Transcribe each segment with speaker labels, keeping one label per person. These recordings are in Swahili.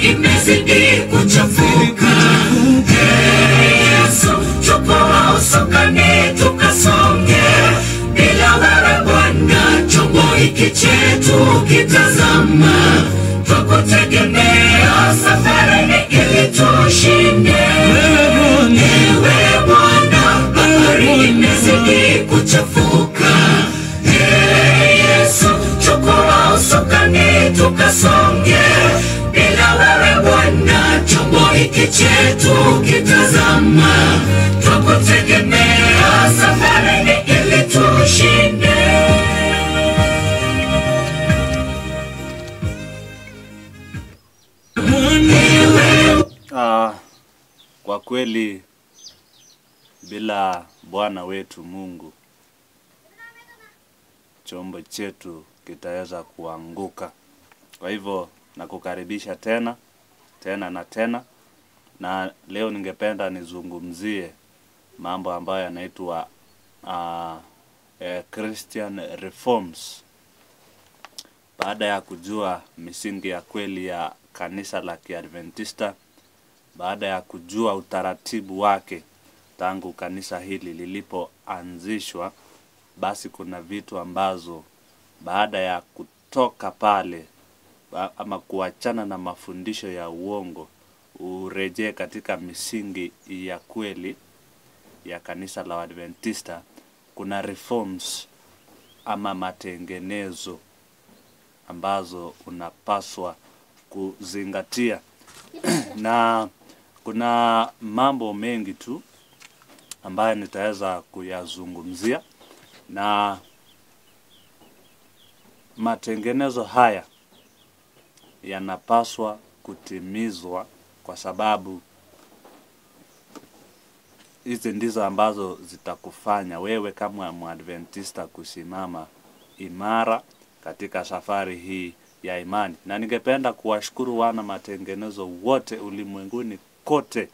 Speaker 1: imezidi kuchafuka. Yesu, chukua usukani tukasonge. Bila wewe Bwana, chombo hiki chetu kitazama. Tukutegemea safarini ili tushinde. Ewe Bwana, bahari imezidi kuchafuka. Yesu, chukua usukani tukasonge. Bila wewe Bwana, chombo hiki chetu kitazama. Tukutegemea safarini ili tushinde.
Speaker 2: Kwa kweli bila Bwana wetu Mungu, chombo chetu kitaweza kuanguka. Kwa hivyo nakukaribisha tena na tena, na leo ningependa nizungumzie mambo ambayo yanaitwa Christian reforms. Baada ya kujua misingi ya kweli ya kanisa la Kiadventista, baada ya kujua utaratibu wake tangu kanisa hili lilipoanzishwa, basi kuna vitu ambazo baada ya kutoka pale ama kuachana na mafundisho ya uongo, urejee katika misingi ya kweli ya kanisa la Adventista, kuna reforms ama matengenezo ambazo unapaswa kuzingatia. Na kuna mambo mengi tu ambayo nitaweza kuyazungumzia, na matengenezo haya yanapaswa kutimizwa kwa sababu hizi ndizo ambazo zitakufanya wewe kama Mwadventista kusimama imara katika safari hii ya imani. Na ningependa kuwashukuru wana matengenezo wote ulimwenguni kote.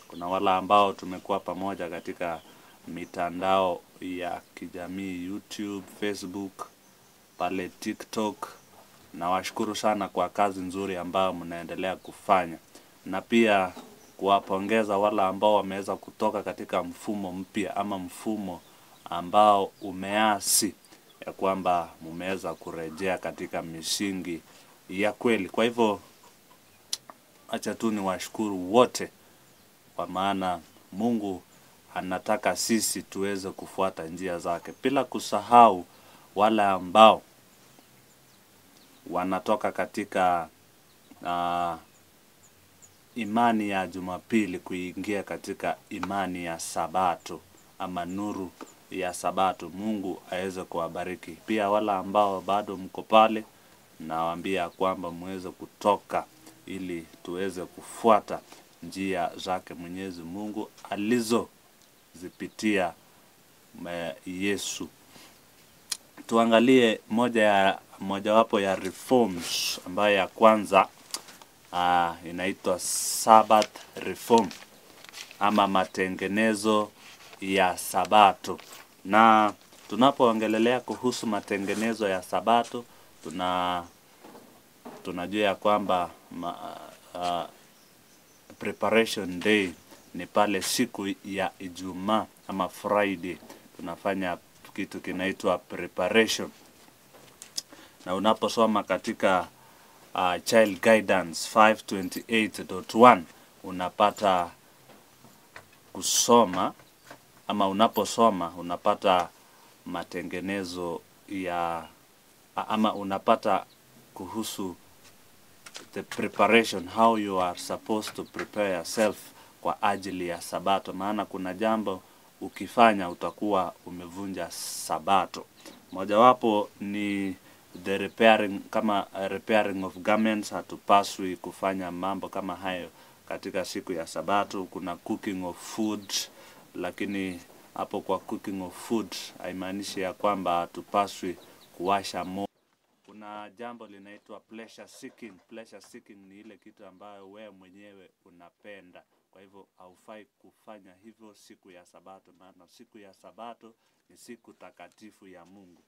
Speaker 2: Kuna wale ambao tumekuwa pamoja katika mitandao ya kijamii, YouTube, Facebook, pale TikTok. Na washukuru sana kwa kazi nzuri ambayo mnaendelea kufanya. Na pia kuwapongeza wale ambao wameweza kutoka katika mfumo mpya ama mfumo ambao umeasi, ya kwamba mumeweza kurejea katika misingi ya kweli. Kwa hivyo acha tu niwashukuru wote, kwa maana Mungu anataka sisi tuweze kufuata njia zake. Bila kusahau wale ambao wanatoka katika imani ya Jumapili kuingia katika imani ya Sabato ama nuru ya Sabato. Mungu aweze kuwabariki. Pia wale ambao bado mko pale, nawaambia kwamba muweze kutoka ili tuweze kufuata njia zake Mwenyezi Mungu alizozipitia Yesu. Tuangalie mojawapo ya reforms ambayo ya kwanza inaitwa Sabbath reform ama matengenezo ya Sabato. Na tunapoongelelea kuhusu matengenezo ya Sabato, tunajua ya kwamba preparation day ni pale siku ya Ijumaa ama Friday tunafanya kitu kinaitwa preparation. Na unaposoma katika Child Guidance 528.1 unapata kusoma ama unaposoma unapata matengenezo ya ama unapata kuhusu the preparation, how you are supposed to prepare yourself kwa ajili ya Sabato. Maana kuna jambo ukifanya utakuwa umevunja Sabato. Mojawapo ni the repairing of garments. Hatupaswi kufanya mambo kama hayo katika siku ya Sabato. Kuna cooking of food, lakini hapo kwa cooking of food haimaanishi ya kwamba hatupaswi kuwasha moto. Kuna jambo linaitwa pleasure seeking. Pleasure seeking ni ile kitu ambayo wewe mwenyewe unapenda. Kwa hivyo haufai kufanya hivyo siku ya Sabato, maana siku ya Sabato ni siku takatifu ya Mungu.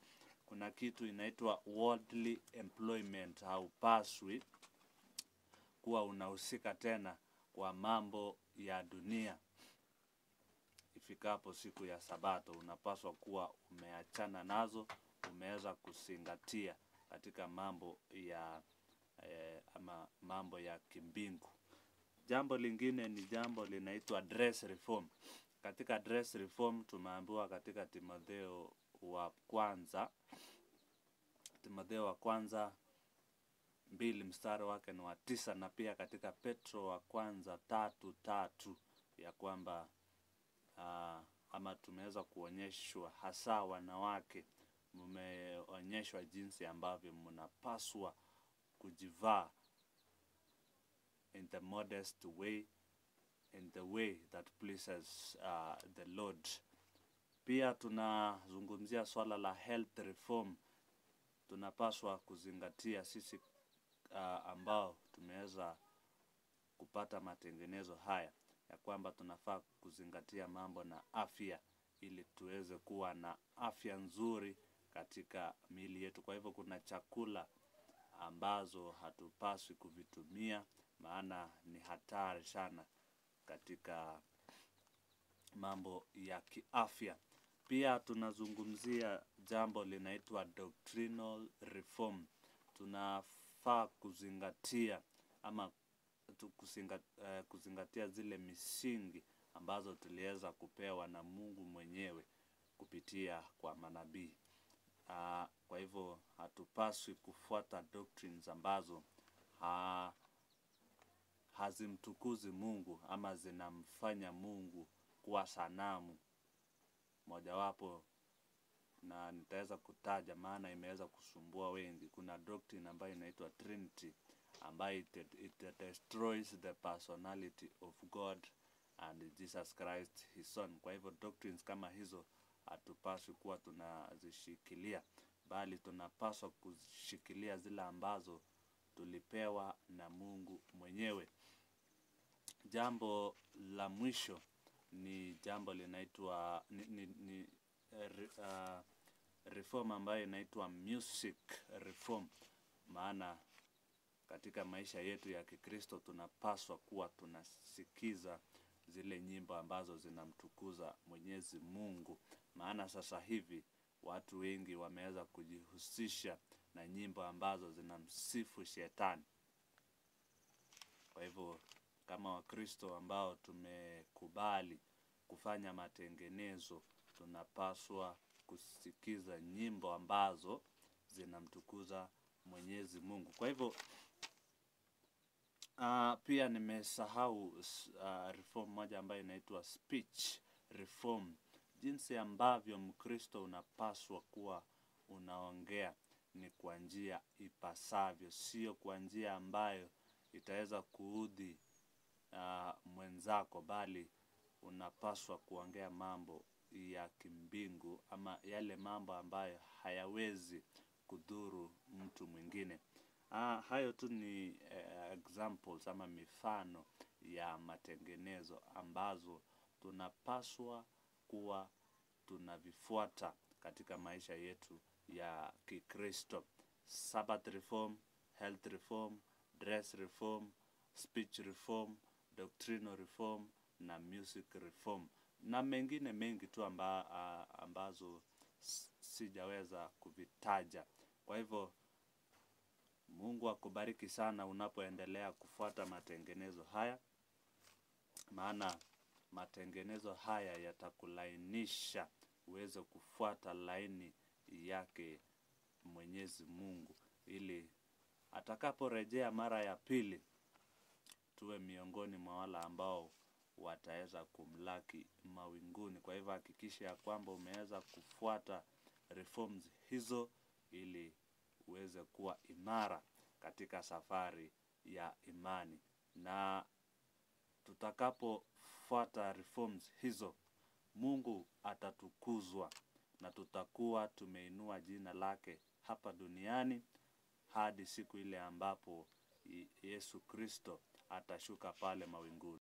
Speaker 2: Kuna kitu inaitwa worldly employment. Haupaswi kuwa unahusika tena kwa mambo ya dunia. Ifikapo siku ya Sabato unapaswa kuwa umeachana nazo, umeweza kuzingatia katika mambo ya ama mambo ya kimbingu. Jambo lingine ni jambo linaitwa dress reform. Katika dress reform tumeambiwa katika Timotheo wa kwanza 2 mstari wake ni wa 9, na pia katika Petro wa kwanza 3:3 ya kwamba ama tumeweza kuonyeshwa hasa wanawake, mmeonyeshwa jinsi ambavyo mnapaswa kujivaa in the modest way, in the way that pleases the Lord. Pia tunazungumzia swala la health reform. Tunapaswa kuzingatia sisi ambao tumeweza kupata matengenezo haya ya kwamba tunafaa kuzingatia mambo na afya ili tuweze kuwa na afya nzuri katika miili yetu. Kwa hivyo kuna chakula ambazo hatupaswi kuvitumia, maana ni hatari sana katika mambo ya kiafya. Pia tunazungumzia jambo linaitwa doctrinal reform. Tunafaa kuzingatia ama kuzingatia zile misingi ambazo tuliweza kupewa na Mungu mwenyewe kupitia kwa manabii. Kwa hivyo hatupaswi kufuata doctrines ambazo hazimtukuzi Mungu ama zinamfanya Mungu kuwa sanamu mojawapo, na nitaweza kutaja maana imeweza kusumbua wengi. Kuna doctrine ambayo inaitwa Trinity, ambayo it destroys the personality of God and Jesus Christ his son. Kwa hivyo doctrines kama hizo hatupaswi kuwa tunazishikilia, bali tunapaswa kushikilia zile ambazo tulipewa na Mungu mwenyewe. Jambo la mwisho ni jambo linaitwa reform ambayo inaitwa music reform. Maana katika maisha yetu ya Kikristo tunapaswa kuwa tunasikiza zile nyimbo ambazo zinamtukuza Mwenyezi Mungu. Maana sasa hivi watu wengi wameweza kujihusisha na nyimbo ambazo zinamsifu shetani. Kwa hivyo kama Wakristo ambao tumekubali kufanya matengenezo, tunapaswa kusikiza nyimbo ambazo zinamtukuza Mwenyezi Mungu. Kwa hivyo pia nimesahau reform moja ambayo inaitwa speech reform. Jinsi ambavyo Mkristo unapaswa kuwa unaongea ni kwa njia ipasavyo, sio kwa njia ambayo itaweza kuudhi mwenzako, bali unapaswa kuongea mambo ya kimbingu ama yale mambo ambayo hayawezi kudhuru mtu mwingine. Hayo tu ni examples ama mifano ya matengenezo ambazo tunapaswa kuwa tunavifuata katika maisha yetu ya Kikristo. Sabbath reform, health reform, dress reform, speech reform, doctrinal reform na music reform, na mengine mengi tu ambazo sijaweza kuvitaja. Kwa hivyo Mungu akubariki sana unapoendelea kufuata matengenezo haya, maana matengenezo haya yatakulainisha uweze kufuata laini yake Mwenyezi Mungu, ili atakaporejea mara ya pili tuwe miongoni mwa wale ambao wataweza kumlaki mawinguni. Kwa hivyo hakikisha ya kwamba umeweza kufuata reforms hizo ili uweze kuwa imara katika safari ya imani. Na tutakapofuata reforms hizo, Mungu atatukuzwa na tutakuwa tumeinua jina lake hapa duniani hadi siku ile ambapo Yesu Kristo atashuka pale mawinguni.